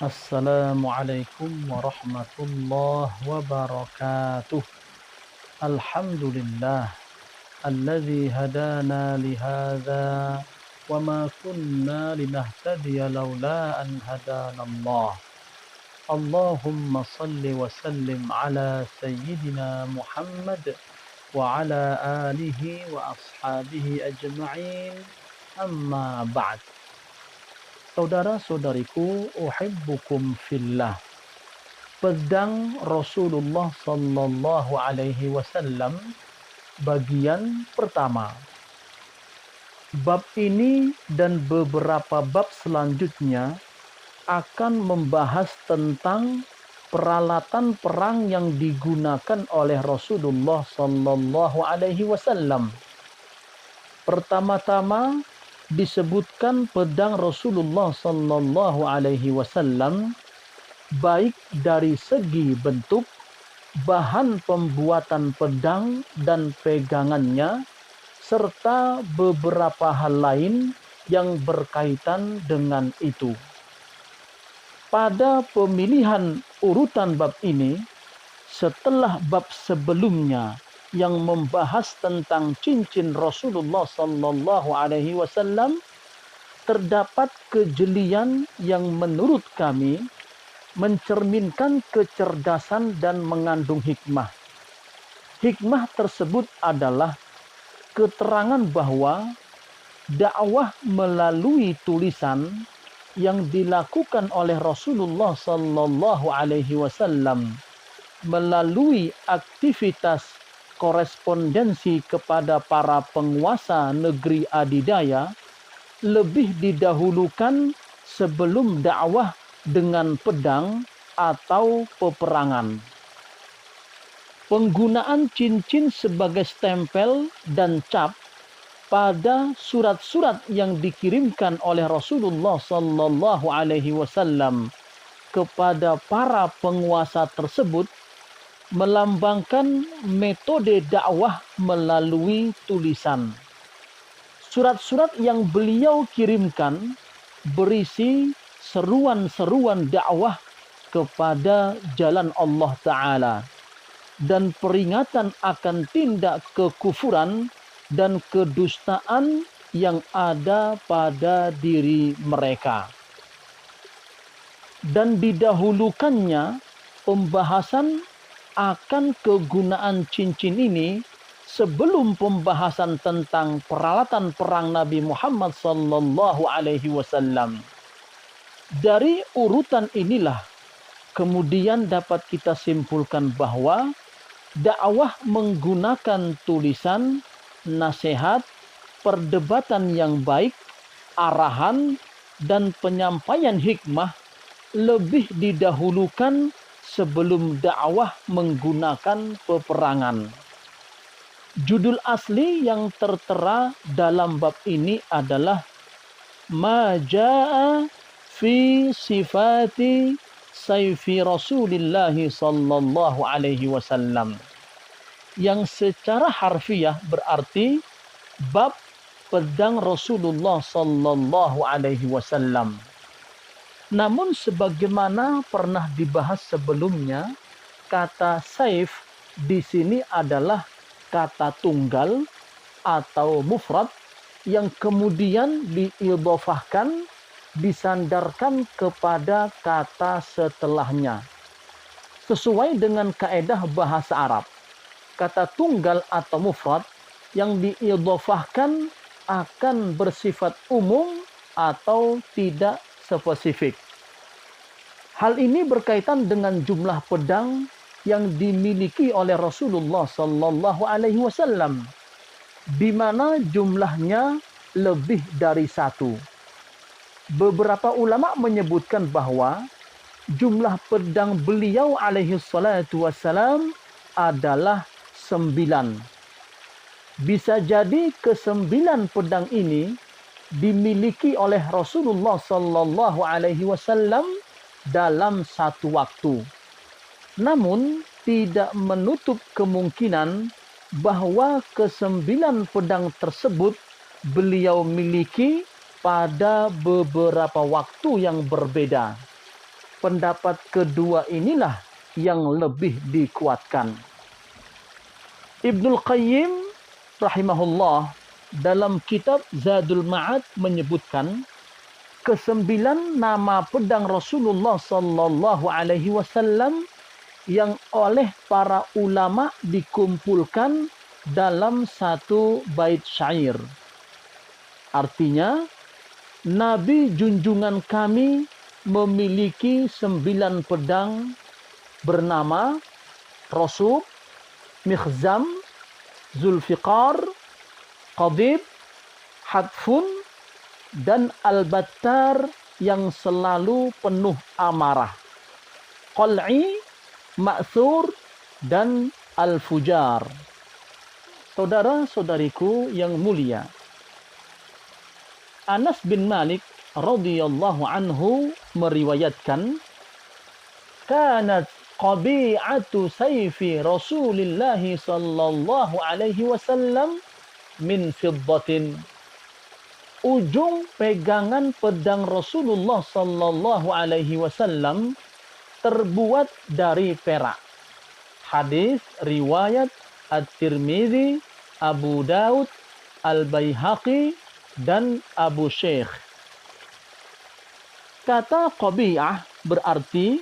Assalamualaikum warahmatullahi wabarakatuh. Alhamdulillah alladzi hadana li hadza wa ma kunna linahtadiya laula an hadanallah. Allahumma salli wa sallim ala sayyidina Muhammad wa ala alihi wa ashabihi ajma'in. Amma ba'd. Saudara-saudariku, uhibbukum fillah. Pedang Rasulullah sallallahu alaihi wasallam bagian pertama. Bab ini dan beberapa bab selanjutnya akan membahas tentang peralatan perang yang digunakan oleh Rasulullah sallallahu alaihi wasallam. Pertama-tama disebutkan pedang Rasulullah sallallahu alaihi wasallam baik dari segi bentuk, bahan pembuatan pedang dan pegangannya, serta beberapa hal lain yang berkaitan dengan itu. Pada pemilihan urutan bab ini, setelah bab sebelumnya yang membahas tentang cincin Rasulullah sallallahu alaihi wasallam, terdapat kejelian yang menurut kami mencerminkan kecerdasan dan mengandung hikmah. Hikmah tersebut adalah keterangan bahwa dakwah melalui tulisan yang dilakukan oleh Rasulullah sallallahu alaihi wasallam melalui aktivitas korespondensi kepada para penguasa negeri adidaya lebih didahulukan sebelum dakwah dengan pedang atau peperangan. Penggunaan cincin sebagai stempel dan cap pada surat-surat yang dikirimkan oleh Rasulullah sallallahu alaihi wasallam kepada para penguasa tersebut melambangkan metode dakwah melalui tulisan. Surat-surat yang beliau kirimkan berisi seruan-seruan dakwah kepada jalan Allah Ta'ala dan peringatan akan tindak kekufuran dan kedustaan yang ada pada diri mereka. Dan didahulukannya pembahasan akan kegunaan cincin ini sebelum pembahasan tentang peralatan perang Nabi Muhammad sallallahu alaihi wasallam. Dari urutan inilah kemudian dapat kita simpulkan bahwa dakwah menggunakan tulisan, nasihat, perdebatan yang baik, arahan, dan penyampaian hikmah lebih didahulukan sebelum dakwah menggunakan peperangan. Judul asli yang tertera dalam bab ini adalah Ma Jaa fi Sifati Sayfi Rasulillah sallallahu alaihi wasallam, yang secara harfiah berarti bab pedang Rasulullah sallallahu alaihi wasallam. Namun sebagaimana pernah dibahas sebelumnya, kata saif di sini adalah kata tunggal atau mufrad yang kemudian diidhofahkan, disandarkan kepada kata setelahnya. Sesuai dengan kaedah bahasa Arab, kata tunggal atau mufrad yang diidhofahkan akan bersifat umum atau tidak spesifik. Hal ini berkaitan dengan jumlah pedang yang dimiliki oleh Rasulullah sallallahu alaihi wasallam, di mana jumlahnya lebih dari satu. Beberapa ulama menyebutkan bahwa jumlah pedang beliau alaihi salatu wassalam adalah 9. Bisa jadi ke-9 pedang ini dimiliki oleh Rasulullah sallallahu alaihi wasallam dalam satu waktu. Namun tidak menutup kemungkinan bahwa ke-9 pedang tersebut beliau miliki pada beberapa waktu yang berbeda. pendapat kedua inilah yang lebih dikuatkan. Ibnul Qayyim rahimahullah dalam kitab Zadul Ma'ad menyebutkan kesembilan nama pedang Rasulullah sallallahu alaihi wasallam yang oleh para ulama dikumpulkan dalam satu bait syair. Artinya, Nabi junjungan kami memiliki 9 pedang bernama Rasub, Mikhzam, Zulfiqar, Qadib, Hadfun, dan Al-Battar yang selalu penuh amarah. Qal'i, Ma'thur, dan Al-Fujar. Saudara-saudariku yang mulia, Anas bin Malik radhiyallahu anhu meriwayatkan, kanat qabi'atu sayfi Rasulillah sallallahu alaihi wasallam min fiddatin. Ujung pegangan pedang Rasulullah sallallahu alaihi wasallam terbuat dari perak. Hadis riwayat At-Tirmidzi, Abu Daud, Al-Baihaqi, dan Abu Syekh. Kata qabi'ah berarti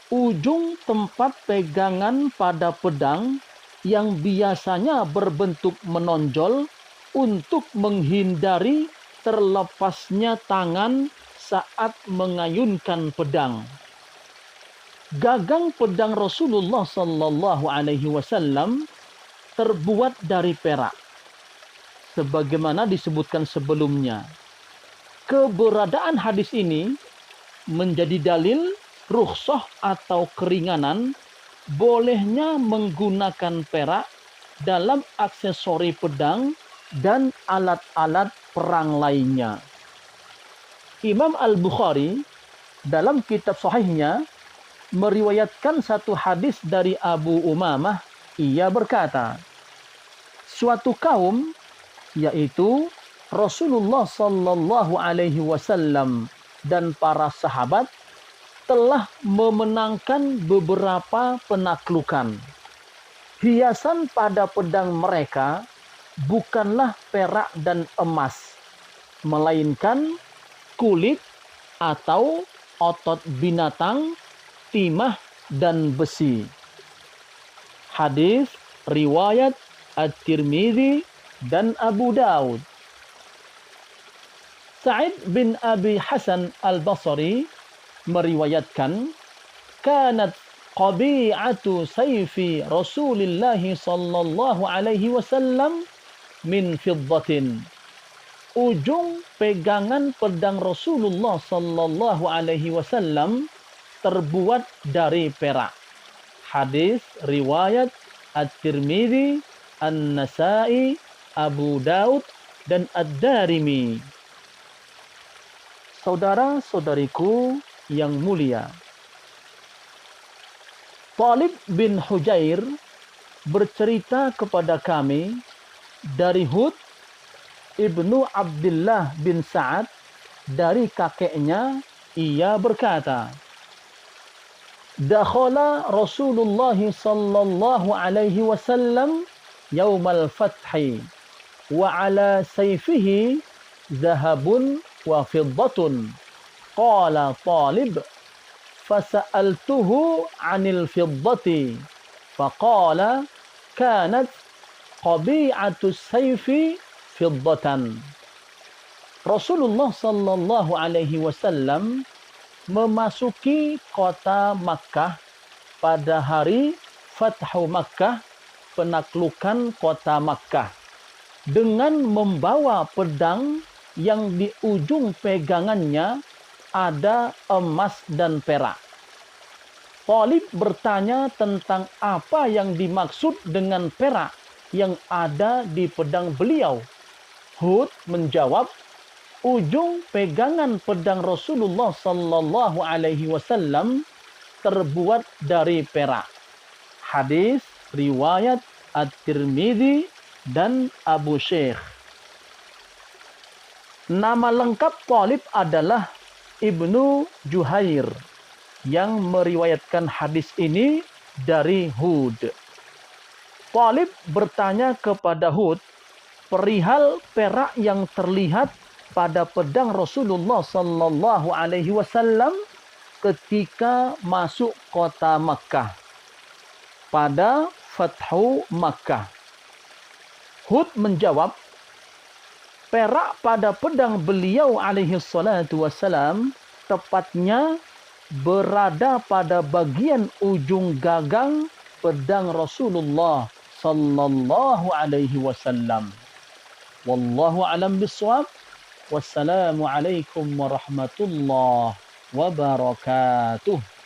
ujung tempat pegangan pada pedang yang biasanya berbentuk menonjol untuk menghindari terlepasnya tangan saat mengayunkan pedang. Gagang pedang Rasulullah sallallahu alaihi wasallam terbuat dari perak. Sebagaimana disebutkan sebelumnya. Keberadaan hadis ini menjadi dalil rukhsah atau keringanan bolehnya menggunakan perak dalam aksesori pedang dan alat-alat perang lainnya. Imam Al-Bukhari dalam kitab sahihnya meriwayatkan satu hadis dari Abu Umamah. Ia berkata, suatu kaum, yaitu Rasulullah sallallahu alaihi wasallam dan para sahabat, telah memenangkan beberapa penaklukan. Hiasan pada pedang mereka bukanlah perak dan emas, melainkan kulit atau otot binatang, timah, dan besi. Hadis riwayat At-Tirmidzi dan Abu Daud. Sa'id bin Abi Hasan Al-Basri meriwayatkan, kanat qabi'atu sayfi Rasulillah sallallahu alaihi wasallam min fiddatin. Ujung pegangan pedang Rasulullah sallallahu alaihi wasallam terbuat dari perak. Hadis riwayat At-Tirmidzi, An-Nasa'i, Abu Daud, dan Ad-Darimi. Saudara-saudariku yang mulia, Talib bin Hujair bercerita kepada kami dari Hud ibnu Abdullah bin Sa'ad dari kakeknya. Ia berkata, dakhala Rasulullah sallallahu alaihi wasallam yaumal fathi wa ala sayfihi zahabun wa fiddatun. Qala Talib fasa'altuhu 'anil fiddati faqala kanat qabi'atu sayfi fiddatan. Rasulullah sallallahu alaihi wasallam memasuki kota Makkah pada hari Fathu Makkah, penaklukan kota Makkah, dengan membawa pedang yang di ujung pegangannya ada emas dan perak. Talib bertanya tentang apa yang dimaksud dengan perak yang ada di pedang beliau. Hud menjawab, ujung pegangan pedang Rasulullah sallallahu alaihi wasallam terbuat dari perak. Hadis riwayat At-Tirmidzi dan Abu Syekh. Nama lengkap Talib adalah Ibnu Juhair. yang meriwayatkan hadis ini dari Hud. Talib bertanya kepada Hud perihal perak yang terlihat pada pedang Rasulullah sallallahu alaihi wasallam ketika masuk kota Makkah pada Fathu Makkah. Hud menjawab, perak pada pedang beliau alaihi salatu wasalam tepatnya berada pada bagian ujung gagang pedang Rasulullah sallallahu alaihi wasallam. Wallahu alam bisawab. Wassalamu alaikum warahmatullahi wabarakatuh.